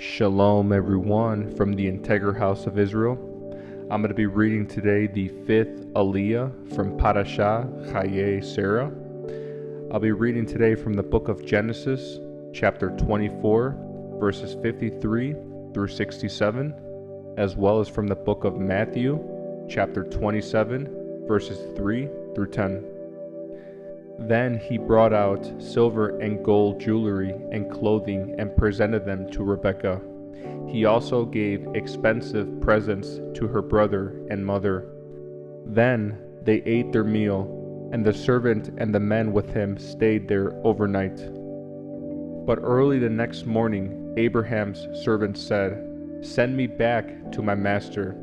Shalom everyone from the Integral House of Israel. I'm going to be reading today the 5th Aliyah from Parashah, Chayei, Sara. I'll be reading today from the book of Genesis, chapter 24, verses 53 through 67, as well as from the book of Matthew, chapter 27, verses 3 through 10. Then he brought out silver and gold jewelry and clothing and presented them to Rebekah. He also gave expensive presents to her brother and mother. Then they ate their meal, and the servant and the men with him stayed there overnight. But early the next morning, Abraham's servant said, "Send me back to my master.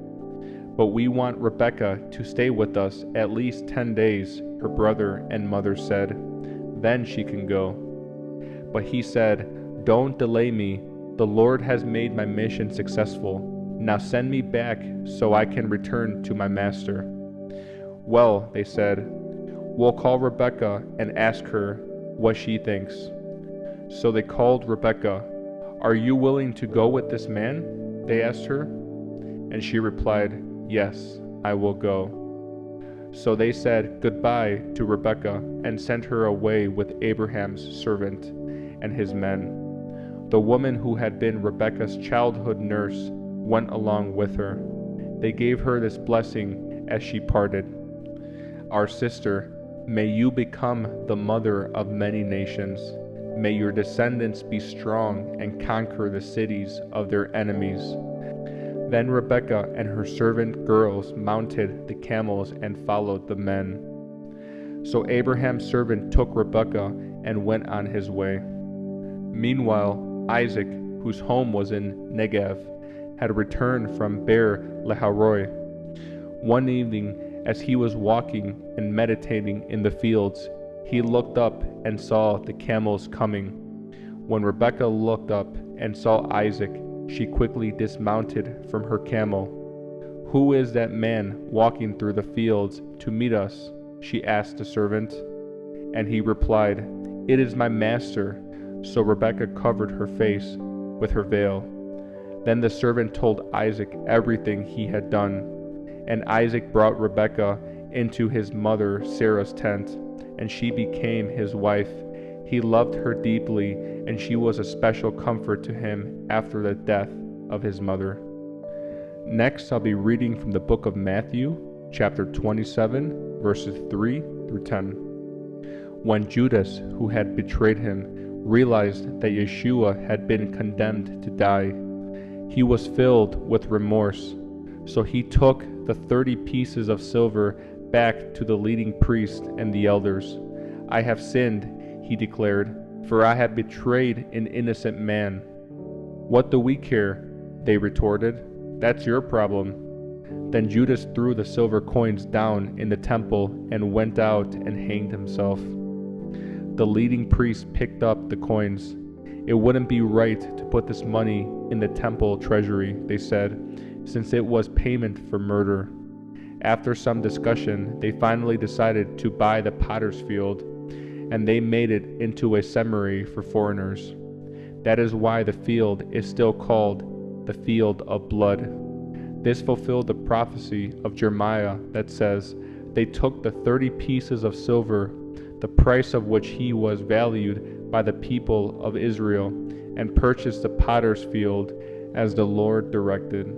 But we want Rebekah to stay with us at least 10 days, her brother and mother said. Then she can go." But he said, "Don't delay me. The Lord has made my mission successful. Now send me back so I can return to my master." "Well," they said, "we'll call Rebekah and ask her what she thinks." So they called Rebekah. "Are you willing to go with this man?" they asked her. And she replied, "Yes, I will go." So they said goodbye to Rebekah and sent her away with Abraham's servant and his men. The woman who had been Rebekah's childhood nurse went along with her. They gave her this blessing as she parted: "Our sister, may you become the mother of many nations. May your descendants be strong and conquer the cities of their enemies." Then Rebekah and her servant girls mounted the camels and followed the men. So Abraham's servant took Rebekah and went on his way. Meanwhile, Isaac, whose home was in Negev, had returned from Beer Lahairoi. One evening, as he was walking and meditating in the fields, he looked up and saw the camels coming. When Rebekah looked up and saw Isaac, she quickly dismounted from her camel. "Who is that man walking through the fields to meet us?" she asked the servant. And he replied, "It is my master." So Rebekah covered her face with her veil. Then the servant told Isaac everything he had done. And Isaac brought Rebekah into his mother Sarah's tent, and she became his wife. He loved her deeply, and she was a special comfort to him after the death of his mother. Next, I'll be reading from the book of Matthew, chapter 27, verses 3 through 10. When Judas, who had betrayed him, realized that Yeshua had been condemned to die, he was filled with remorse. So he took the 30 pieces of silver back to the leading priest and the elders. "I have sinned," he declared, "for I have betrayed an innocent man." "What do we care?" they retorted. "That's your problem." Then Judas threw the silver coins down in the temple and went out and hanged himself. The leading priest picked up the coins. "It wouldn't be right to put this money in the temple treasury," they said, "since it was payment for murder." After some discussion, they finally decided to buy the potter's field, and they made it into a cemetery for foreigners. That is why the field is still called the Field of Blood. This fulfilled the prophecy of Jeremiah that says, "They took the 30 pieces of silver, the price of which he was valued by the people of Israel, and purchased the potter's field as the Lord directed."